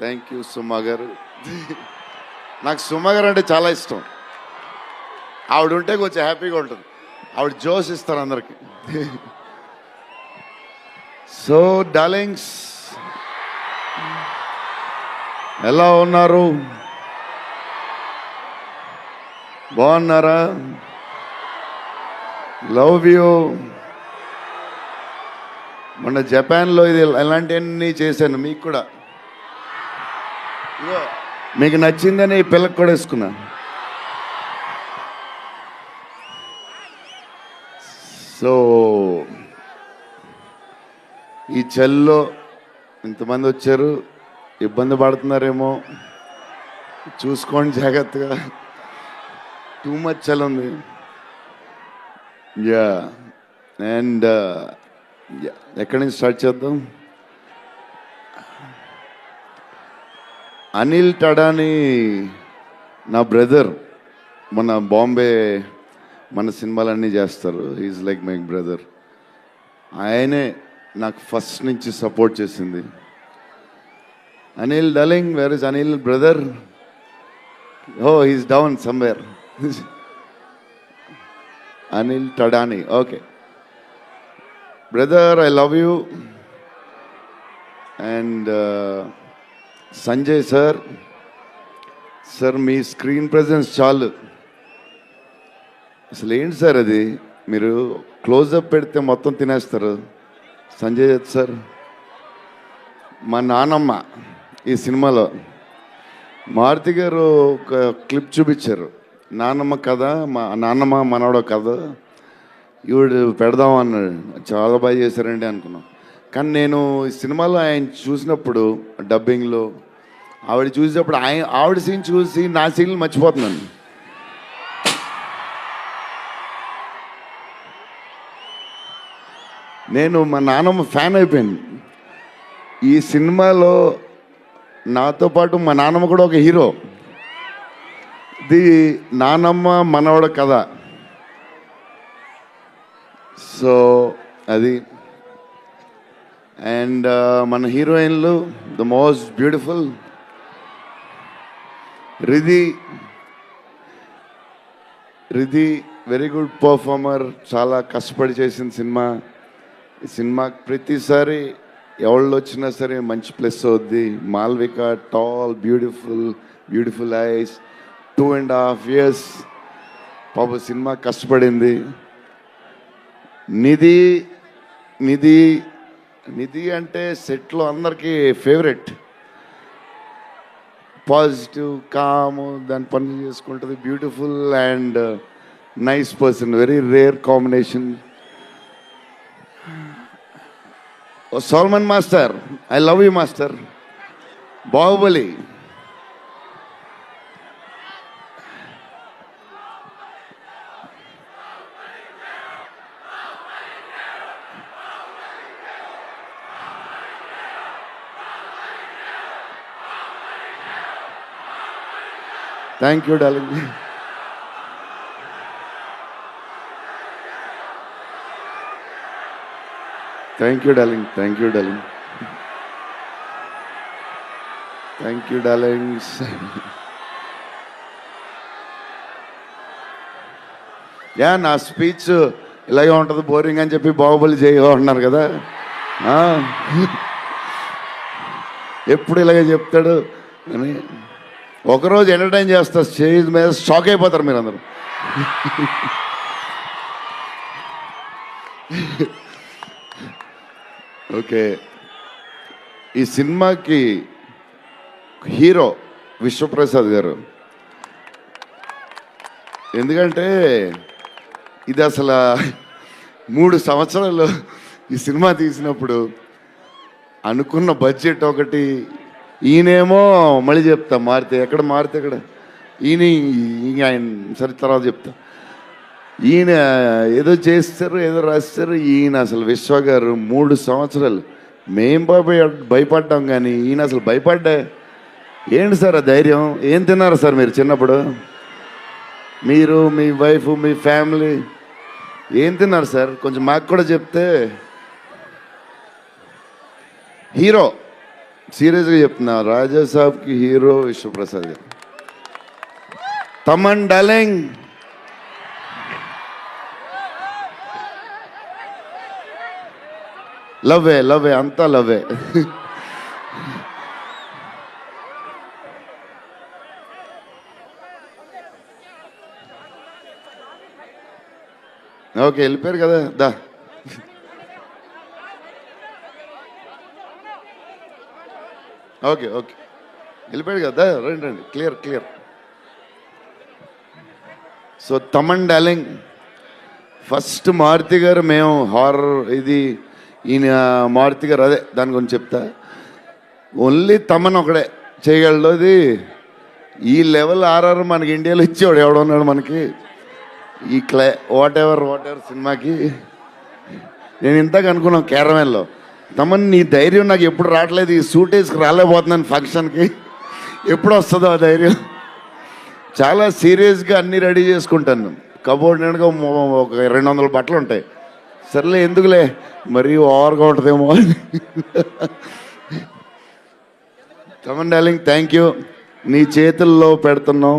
Thank you సుమా గారు. నాకు సుమా గారు అంటే చాలా ఇష్టం. ఆవిడ ఉంటే కొంచెం హ్యాపీగా ఉంటుంది. ఆవిడ జోష్ ఇస్తారు అందరికి. సో డార్లింగ్స్, ఎలా ఉన్నారు? బాగున్నారా? Love you. మొన్న జపాన్లో ఇది ఎలాంటివన్నీ చేశాను మీకు కూడా. ఇగో మీకు నచ్చిందని ఈ పిల్లకి కూడా వేసుకున్నా. సో ఈ చలిలో ఇంతమంది వచ్చారు, ఇబ్బంది పడుతున్నారేమో, చూసుకోండి జాగ్రత్తగా. టూ మచ్ చలి ఉంది. యా అండ్ ఎక్కడి నుంచి స్టార్ట్ చేద్దాం? అనిల్ టడాని నా బ్రదర్. మన బాంబే మన సినిమాలన్నీ చేస్తారు. Is like my brother. ఆయనే నాకు ఫస్ట్ నుంచి సపోర్ట్ చేసింది. Anil darling, where is Anil brother? Oh he's down somewhere. Anil Thadani, okay brother, I love you. And Sanjay sir, sir మీ స్క్రీన్ ప్రెజెన్స్ చాలు. అసలు ఏంటి సార్ అది? మీరు క్లోజప్ పెడితే మొత్తం తినేస్తారు. సంజయ్ దత్ సార్, మా నానమ్మ ఈ సినిమాలో మారుతి గారు ఒక క్లిప్ చూపించారు. నానమ్మ కథ, మా నాన్నమ్మ మనవడ కథ ఈవిడు పెడదాం అన్నాడు. చాలా బాగా చేశారండి అనుకున్నాం. కానీ నేను ఈ సినిమాలో ఆయన చూసినప్పుడు డబ్బింగ్లో ఆవిడ చూసినప్పుడు ఆవిడ సీన్ చూసి నా సీన్లు మర్చిపోతున్నాను. నేను మా నాన్నమ్మ ఫ్యాన్ అయిపోయాను. ఈ సినిమాలో నాతో పాటు మా నాన్నమ్మ కూడా ఒక హీరో. ఇది నానమ్మ మనవడ కథ. సో అది. అండ్ మన హీరోయిన్లు the most beautiful Riddhi. Very good performer. చాలా కష్టపడి చేసిన సినిమా. ఈ సినిమాకి ప్రతిసారి ఎవళ్ళు వచ్చినా సరే మంచి ప్లస్ అవుద్ది. Malvika, tall, beautiful eyes, 2.5 years పాప సినిమా కష్టపడింది. నిధి అంటే సెట్లో అందరికీ ఫేవరెట్. పాజిటివ్, కాము, దాని పనులు చేసుకుంటుంది. Beautiful and nice person. Very rare combination. Salman master, I love you master. Baahubali, thank you darling. Thank you darling. Yeah, నా స్పీచ్ ఇలాగే ఉంటుంది, బోరింగ్ అని చెప్పి బాహుబలి చేయగా ఉంటున్నారు కదా. ఎప్పుడు ఇలాగే చెప్తాడు అని ఒకరోజు ఎంటర్టైన్ చేస్తా. స్టేజ్ మీద షాక్ అయిపోతారు మీరు అందరూ. ఓకే, ఈ సినిమాకి హీరో విశ్వప్రసాద్ గారు. ఎందుకంటే ఇది అసలు 3 సంవత్సరాలు ఈ సినిమా తీసినప్పుడు అనుకున్న బడ్జెట్ ఒకటి. ఈయనేమో మళ్ళీ చెప్తా మారితే ఎక్కడ ఆయన సరే తర్వాత చెప్తా. ఈయన ఏదో చేస్తారు, ఏదో రాస్తారు. ఈయన అసలు విశ్వ గారు 3 సంవత్సరాలు మేం భయపడ్డాం, కానీ ఈయన అసలు భయపడ్డా. ఏంటి సార్ ఆ ధైర్యం? ఏం తిన్నారు సార్ మీరు చిన్నప్పుడు? మీరు, మీ వైఫ్, మీ ఫ్యామిలీ ఏం తిన్నారు సార్? కొంచెం మాకు కూడా చెప్తే. హీరో సీరియస్గా చెప్తున్నా, రాజా సాబ్కి హీరో విశ్వప్రసాద్ గారు. తమన్ డార్లింగ్, లవ్వే అంతా లవ్వే. ఓకే, వెళ్ళిపోయారు కదా, దా. ఓకే వెళ్ళిపోయాడు కదా, రండి clear. So Thaman darling, first Maruthi garu, మేము హారర్ ఇది ఈయన మారుతి గారు, అదే దాని గురించి చెప్తా. ఓన్లీ తమన్ ఒకడే చేయగలడు. అది ఈ లెవెల్ ఆర్ఆర్ మనకి ఇండియాలో ఇచ్చేవాడు ఎవడున్నాడు మనకి ఈ వాట్ ఎవర్ సినిమాకి. నేను ఇంతకు అనుకున్నాను క్యారమెన్లో, తమన్ నీ ధైర్యం నాకు ఎప్పుడు రావట్లేదు, ఈ సూట్ వేసుకు రాలేకపోతున్నాను ఫంక్షన్కి, ఎప్పుడు వస్తుందో ఆ ధైర్యం. చాలా సీరియస్గా అన్నీ రెడీ చేసుకుంటాను. కబోర్డ్ నిండుగా ఒక 200 బట్టలు ఉంటాయి. సర్లే ఎందుకులే మరీ ఓవర్గా ఉంటుందేమో అని. తమన్ డార్లింగ్, థ్యాంక్ యూ, నీ చేతుల్లో పెడుతున్నాం.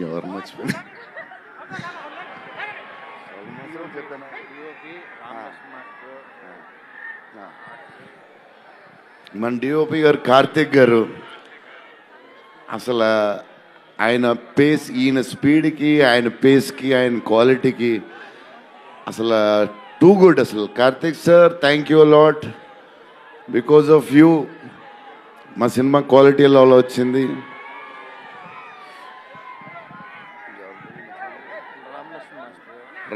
ఎవరు మర్చిపోయి మన డిఓపి గారు కార్తిక్ గారు, అసలు ఆయన పేస్, ఈయన స్పీడ్కి, ఆయన పేస్కి, ఆయన క్వాలిటీకి అసలు టూ గుడ్. అసలు Karthik sir, thank you lot, because of you మా సినిమా క్వాలిటీ లెవెల్ వచ్చింది.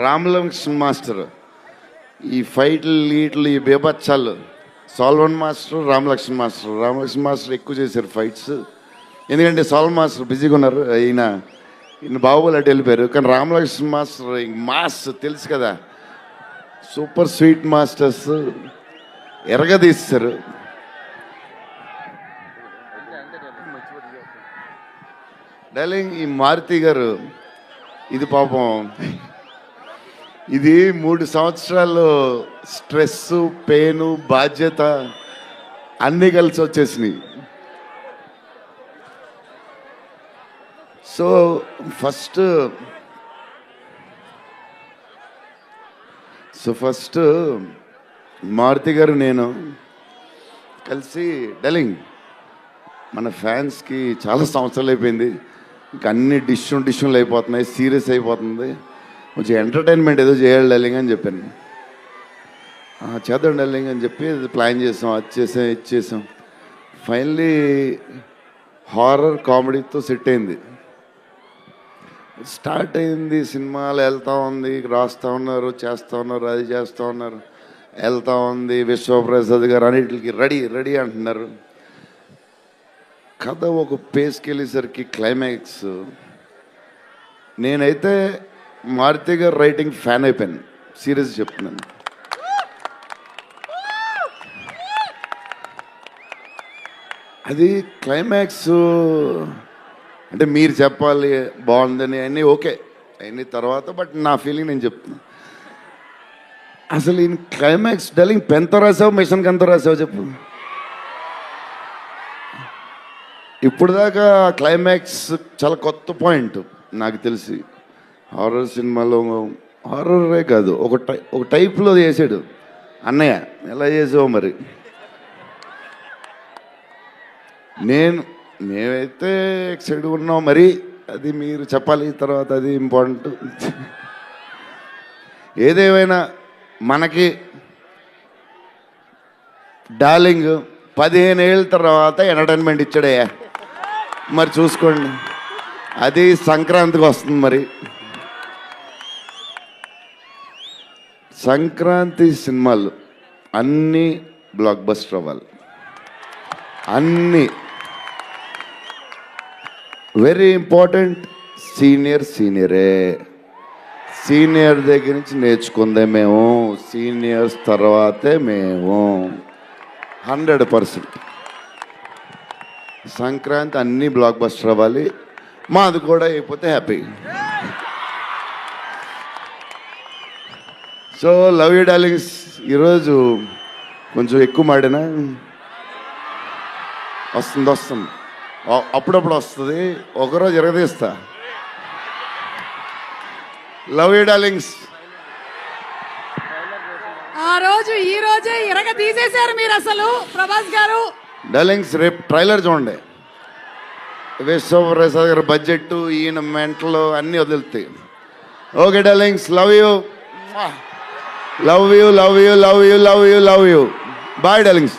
రామలక్ష్మణ్ మాస్టర్, ఈ ఫైట్లు ఈ బేబచ్చాలు, సాల్వన్ మాస్టర్, రామలక్ష్మణ్ మాస్టర్ ఎక్కువ చేశారు ఫైట్స్. ఎందుకంటే సాల్వన్ మాస్టర్ బిజీగా ఉన్నారు, ఈయన బాహుబలి అటు వెళ్ళిపోయారు. కానీ రామలక్ష్మణ్ మాస్టర్ మాస్ తెలుసు కదా, సూపర్ స్వీట్ మాస్టర్స్ ఎరగదీస్తారు. డార్లింగ్, ఈ మారుతి గారు ఇది పాపం, ఇది 3 సంవత్సరాలు స్ట్రెస్, పెయిన్, బాధ్యత అన్నీ కలిసి వచ్చేసినాయి. సో ఫస్ట్ మారుతి గారు నేను కలిసి, డార్లింగ్ మన ఫ్యాన్స్కి చాలా సంవత్సరాలు అయిపోయింది, ఇంకా అన్ని డిష్యూలు అయిపోతున్నాయి, సీరియస్ అయిపోతుంది, కొంచెం ఎంటర్టైన్మెంట్ ఏదో చేయాలి డార్లింగ్ అని చెప్పాను. చేద్దాం డార్లింగ్ అని చెప్పి ప్లాన్ చేసాం, అది చేసాం. ఫైనలీ హారర్ కామెడీతో సెట్ అయింది. స్టార్ట్ అయింది, సినిమాలు వెళ్తూ ఉంది, రాస్తూ ఉన్నారు, చేస్తూ ఉన్నారు, అది చేస్తూ ఉన్నారు, వెళ్తూ ఉంది. విశ్వప్రసాద్ గారు అన్నిటికి రెడీ అంటున్నారు. కథ ఒక పేస్కి వెళ్ళేసరికి క్లైమాక్స్, నేనైతే మారుతి గారు రైటింగ్ ఫ్యాన్ అయిపోయాను, సీరియస్ చెప్తున్నాను. అది క్లైమాక్స్ అంటే మీరు చెప్పాలి బాగుందని అన్నీ ఓకే అన్ని తర్వాత, బట్ నా ఫీలింగ్ నేను చెప్తున్నా. అసలు ఈ క్లైమాక్స్ డార్లింగ్ పెన్తో రాసావు, మిషన్కి ఎంతో రాసావు చెప్పు. ఇప్పుడు దాకా క్లైమాక్స్ చాలా కొత్త పాయింట్ నాకు తెలిసి. హారర్ సినిమాలో హారరే కాదు, ఒక టైప్లో చేసాడు అన్నయ్య. ఎలా చేసావు మరి? మేమైతే ఎక్సైడ్ ఉన్నాం, మరి అది మీరు చెప్పాలి తర్వాత, అది ఇంపార్టెంట్. ఏదేమైనా మనకి డార్లింగ్ 15 ఏళ్ళ తర్వాత ఎంటర్టైన్మెంట్ ఇచ్చాడే, మరి చూసుకోండి. అది సంక్రాంతికి వస్తుంది. మరి సంక్రాంతి సినిమాలు అన్నీ బ్లాక్ బస్టర్ అవ్వాలి, అన్నీ. Very important, సీనియరే. సీనియర్ దగ్గర నుంచి నేర్చుకుందే మేము, సీనియర్స్ తర్వాతే మేము. 100% సంక్రాంతి అన్నీ బ్లాక్ బస్టర్ అవ్వాలి. మాది కూడా అయిపోతే happy. So love you darlings ఈరోజు కొంచెం ఎక్కువ మాడినా వస్తుంది అప్పుడప్పుడు వస్తుంది, ఒకరోజు ఎరగదీస్తా. Love you darlings. ఆ రోజు ఈ రోజే ఇరగ తీసేశారు మీరు అసలు ప్రభాస్ గారు. డార్లింగ్స్ రేపు ట్రైలర్ చూడండి. విశ్వప్రసాద్ గారి బడ్జెట్, ఈయన మెంటలు అన్నీ వదులుతాయి. Okay darlings, love you love you love you love you love you love you. Bye darlings.